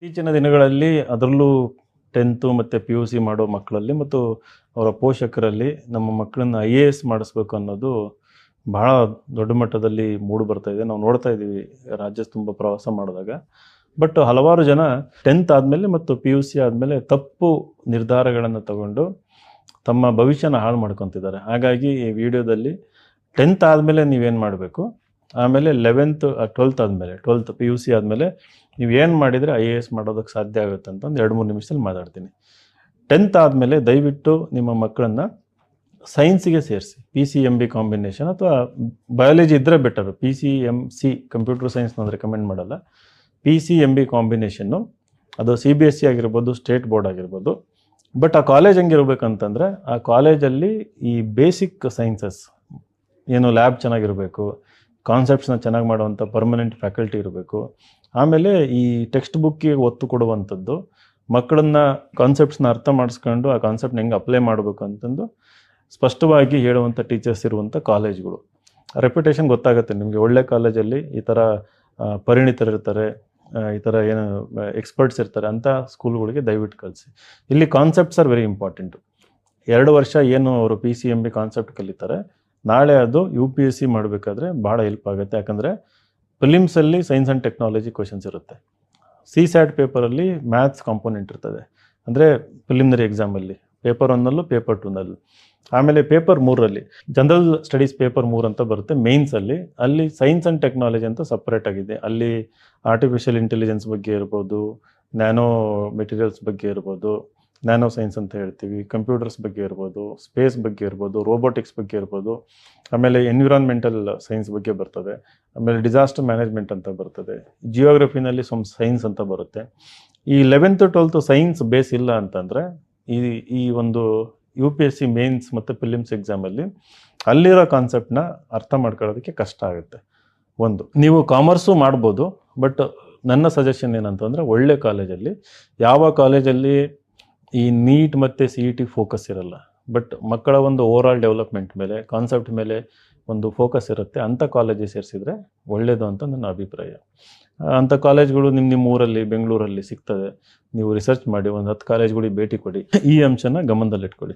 ಇತ್ತೀಚಿನ ದಿನಗಳಲ್ಲಿ ಅದರಲ್ಲೂ 10th ಮತ್ತು PUC ಮಾಡೋ ಮಕ್ಕಳಲ್ಲಿ ಮತ್ತು ಅವರ ಪೋಷಕರಲ್ಲಿ ನಮ್ಮ ಮಕ್ಕಳನ್ನ IAS ಮಾಡಿಸ್ಬೇಕು ಅನ್ನೋದು ಬಹಳ ದೊಡ್ಡ ಮಟ್ಟದಲ್ಲಿ ಮೂಡಿ ಬರ್ತಾ ಇದೆ. ನಾವು ನೋಡ್ತಾ ಇದ್ದೀವಿ ರಾಜ್ಯ ತುಂಬ ಪ್ರವಾಸ ಮಾಡಿದಾಗ. ಬಟ್ ಹಲವಾರು ಜನ 10th ಆದಮೇಲೆ ಮತ್ತು PUC ಆದಮೇಲೆ ತಪ್ಪು ನಿರ್ಧಾರಗಳನ್ನು ತಗೊಂಡು ತಮ್ಮ ಭವಿಷ್ಯನ ಹಾಳು ಮಾಡ್ಕೊತಿದ್ದಾರೆ. ಹಾಗಾಗಿ ಈ ವಿಡಿಯೋದಲ್ಲಿ 10th ಆದಮೇಲೆ ನೀವೇನು ಮಾಡಬೇಕು, ಆಮೇಲೆ 11th 12th ಆದಮೇಲೆ 12th PUC ಆದಮೇಲೆ ನೀವು ಏನು ಮಾಡಿದರೆ IAS ಮಾಡೋದಕ್ಕೆ ಸಾಧ್ಯ ಆಗುತ್ತೆ ಅಂತ ಒಂದು 2-3 ನಿಮಿಷದಲ್ಲಿ ಮಾತಾಡ್ತೀನಿ. 10th ಆದಮೇಲೆ ದಯವಿಟ್ಟು ನಿಮ್ಮ ಮಕ್ಕಳನ್ನು ಸೈನ್ಸಿಗೆ ಸೇರಿಸಿ. PCMB ಕಾಂಬಿನೇಷನ್ ಅಥವಾ ಬಯಾಲಜಿ ಇದ್ದರೆ ಬೆಟರು. PCMC ಕಂಪ್ಯೂಟರ್ ಸೈನ್ಸ್ ನಾನು ರೆಕಮೆಂಡ್ ಮಾಡಲ್ಲ. PCMB ಕಾಂಬಿನೇಷನ್ನು ಅದು CBSE ಆಗಿರ್ಬೋದು, ಸ್ಟೇಟ್ ಬೋರ್ಡ್ ಆಗಿರ್ಬೋದು. ಬಟ್ ಆ ಕಾಲೇಜ್ ಹೆಂಗಿರ್ಬೇಕಂತಂದರೆ ಆ ಕಾಲೇಜಲ್ಲಿ ಈ ಬೇಸಿಕ್ ಸೈನ್ಸಸ್ ಏನು ಲ್ಯಾಬ್ ಚೆನ್ನಾಗಿರಬೇಕು, ಕಾನ್ಸೆಪ್ಟ್ಸ್ನ ಚೆನ್ನಾಗಿ ಮಾಡುವಂಥ ಪರ್ಮನೆಂಟ್ ಫ್ಯಾಕಲ್ಟಿ ಇರಬೇಕು. ಆಮೇಲೆ ಈ ಟೆಕ್ಸ್ಟ್ ಬುಕ್ಕಿಗೆ ಒತ್ತು ಕೊಡುವಂಥದ್ದು, ಮಕ್ಕಳನ್ನ ಕಾನ್ಸೆಪ್ಟ್ಸ್ನ ಅರ್ಥ ಮಾಡಿಸ್ಕೊಂಡು ಆ ಕಾನ್ಸೆಪ್ಟ್ನ ಹೆಂಗೆ ಅಪ್ಲೈ ಮಾಡಬೇಕು ಅಂತಂದು ಸ್ಪಷ್ಟವಾಗಿ ಹೇಳುವಂಥ ಟೀಚರ್ಸ್ ಇರುವಂಥ ಕಾಲೇಜ್ಗಳು. ರೆಪ್ಯುಟೇಷನ್ ಗೊತ್ತಾಗುತ್ತೆ ನಿಮಗೆ. ಒಳ್ಳೆ ಕಾಲೇಜಲ್ಲಿ ಈ ಥರ ಪರಿಣಿತರಿರ್ತಾರೆ, ಈ ಥರ ಏನು ಎಕ್ಸ್ಪರ್ಟ್ಸ್ ಇರ್ತಾರೆ ಅಂಥ ಸ್ಕೂಲ್ಗಳಿಗೆ ದಯವಿಟ್ಟು ಕಳಿಸಿ. ಇಲ್ಲಿ ಕಾನ್ಸೆಪ್ಟ್ಸ್ ಆರ್ ವೆರಿ ಇಂಪಾರ್ಟೆಂಟು. 2 ವರ್ಷ ಏನು ಅವರು PCMB ಕಾನ್ಸೆಪ್ಟ್ ಕಲಿತಾರೆ, ನಾಳೆ ಅದು UPSC ಮಾಡಬೇಕಾದ್ರೆ ಭಾಳ ಹೆಲ್ಪ್ ಆಗುತ್ತೆ. ಯಾಕಂದರೆ ಪ್ರಿಲಿಮ್ಸಲ್ಲಿ ಸೈನ್ಸ್ ಆ್ಯಂಡ್ ಟೆಕ್ನಾಲಜಿ ಕ್ವೆಶನ್ಸ್ ಇರುತ್ತೆ. CSAT ಪೇಪರಲ್ಲಿ ಮ್ಯಾಥ್ಸ್ ಕಾಂಪೋನೆಂಟ್ ಇರ್ತದೆ. ಅಂದರೆ ಪ್ರಿಲಿಮಿನರಿ ಎಕ್ಸಾಮಲ್ಲಿ ಪೇಪರ್ 1ನಲ್ಲೂ ಪೇಪರ್ 2ನಲ್ಲೂ. ಆಮೇಲೆ ಪೇಪರ್ 3ರಲ್ಲಿ ಜನರಲ್ ಸ್ಟಡೀಸ್ ಪೇಪರ್ 3 ಅಂತ ಬರುತ್ತೆ ಮೇನ್ಸಲ್ಲಿ. ಅಲ್ಲಿ ಸೈನ್ಸ್ ಆ್ಯಂಡ್ ಟೆಕ್ನಾಲಜಿ ಅಂತ ಸಪ್ರೇಟ್ ಆಗಿದೆ. ಅಲ್ಲಿ ಆರ್ಟಿಫಿಷಿಯಲ್ ಇಂಟೆಲಿಜೆನ್ಸ್ ಬಗ್ಗೆ ಇರ್ಬೋದು, ನ್ಯಾನೋ ಮೆಟೀರಿಯಲ್ಸ್ ಬಗ್ಗೆ ಇರ್ಬೋದು, ನ್ಯಾನೋ ಸೈನ್ಸ್ ಅಂತ ಹೇಳ್ತೀವಿ, ಕಂಪ್ಯೂಟರ್ಸ್ ಬಗ್ಗೆ ಇರ್ಬೋದು, ಸ್ಪೇಸ್ ಬಗ್ಗೆ ಇರ್ಬೋದು, ರೋಬೋಟಿಕ್ಸ್ ಬಗ್ಗೆ ಇರ್ಬೋದು, ಆಮೇಲೆ ಎನ್ವಿರಾನ್ಮೆಂಟಲ್ ಸೈನ್ಸ್ ಬಗ್ಗೆ ಬರ್ತದೆ, ಆಮೇಲೆ ಡಿಸಾಸ್ಟರ್ ಮ್ಯಾನೇಜ್ಮೆಂಟ್ ಅಂತ ಬರ್ತದೆ, ಜಿಯೋಗ್ರಫಿನಲ್ಲಿ ಸೈನ್ಸ್ ಅಂತ ಬರುತ್ತೆ. ಈ 11th 12th ಸೈನ್ಸ್ ಬೇಸ್ ಇಲ್ಲ ಅಂತಂದರೆ ಈ ಒಂದು UPSC ಮೇನ್ಸ್ ಮತ್ತು ಪ್ರಿಲಿಮ್ಸ್ ಎಕ್ಸಾಮಲ್ಲಿ ಅಲ್ಲಿರೋ ಕಾನ್ಸೆಪ್ಟನ್ನ ಅರ್ಥ ಮಾಡ್ಕೊಳ್ಳೋದಕ್ಕೆ ಕಷ್ಟ ಆಗುತ್ತೆ. ಒಂದು, ನೀವು ಕಾಮರ್ಸು ಮಾಡ್ಬೋದು, ಬಟ್ ನನ್ನ ಸಜೆಷನ್ ಏನಂತಂದರೆ ಒಳ್ಳೆ ಕಾಲೇಜಲ್ಲಿ, ಯಾವ ಕಾಲೇಜಲ್ಲಿ ಈ ನೀಟ್ ಮತ್ತು CET ಫೋಕಸ್ ಇರಲ್ಲ, ಬಟ್ ಮಕ್ಕಳ ಒಂದು ಓವರಾಲ್ ಡೆವಲಪ್ಮೆಂಟ್ ಮೇಲೆ, ಕಾನ್ಸೆಪ್ಟ್ ಮೇಲೆ ಒಂದು ಫೋಕಸ್ ಇರುತ್ತೆ, ಅಂಥ ಕಾಲೇಜಿಗೆ ಸೇರಿಸಿದರೆ ಒಳ್ಳೆಯದು ಅಂತ ನನ್ನ ಅಭಿಪ್ರಾಯ. ಅಂಥ ಕಾಲೇಜ್ಗಳು ನಿಮ್ಮ ಊರಲ್ಲಿ, ಬೆಂಗಳೂರಲ್ಲಿ ಸಿಗ್ತದೆ. ನೀವು ರಿಸರ್ಚ್ ಮಾಡಿ ಒಂದು 10 ಕಾಲೇಜ್ಗಳಿಗೆ ಭೇಟಿ ಕೊಡಿ. ಈ ಅಂಶನ ಗಮನದಲ್ಲಿಟ್ಕೊಳ್ಳಿ.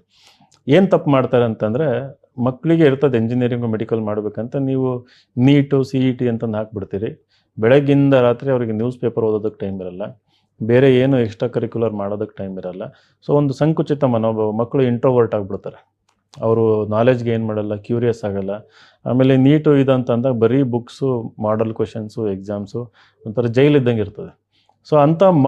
ಏನು ತಪ್ಪು ಮಾಡ್ತಾರೆ ಅಂತಂದರೆ, ಮಕ್ಕಳಿಗೆ ಇರ್ತದೆ ಇಂಜಿನಿಯರಿಂಗು ಮೆಡಿಕಲ್ ಮಾಡಬೇಕಂತ, ನೀವು ನೀಟು CET ಅಂತಂದು ಹಾಕ್ಬಿಡ್ತೀರಿ. ಬೆಳಗ್ಗಿಂದ ರಾತ್ರಿ ಅವರಿಗೆ ನ್ಯೂಸ್ ಪೇಪರ್ ಓದೋದಕ್ಕೆ ಟೈಮ್ ಇರಲ್ಲ, ಬೇರೆ ಏನು ಎಕ್ಸ್ಟ್ರಾ ಕರಿಕ್ಯುಲರ್ ಮಾಡೋದಕ್ಕೆ ಟೈಮ್ ಇರಲ್ಲ. ಸೊ ಒಂದು ಸಂಕುಚಿತ ಮನೋಭಾವ, ಮಕ್ಕಳು ಇಂಟ್ರೋವರ್ಟ್ ಆಗಿಬಿಡ್ತಾರೆ. ಅವರು ನಾಲೆಜ್ಗೆ ಏನು ಮಾಡಲ್ಲ, ಕ್ಯೂರಿಯಸ್ ಆಗಲ್ಲ. ಆಮೇಲೆ ನೀಟು ಇದಂತಂದಾಗ ಬರೀ ಬುಕ್ಸು, ಮಾಡಲ್ ಕ್ವೆಶನ್ಸು, ಎಕ್ಸಾಮ್ಸು, ಒಂಥರ ಜೈಲಿದ್ದಂಗೆ ಇರ್ತದೆ. ಸೊ ಅಂಥ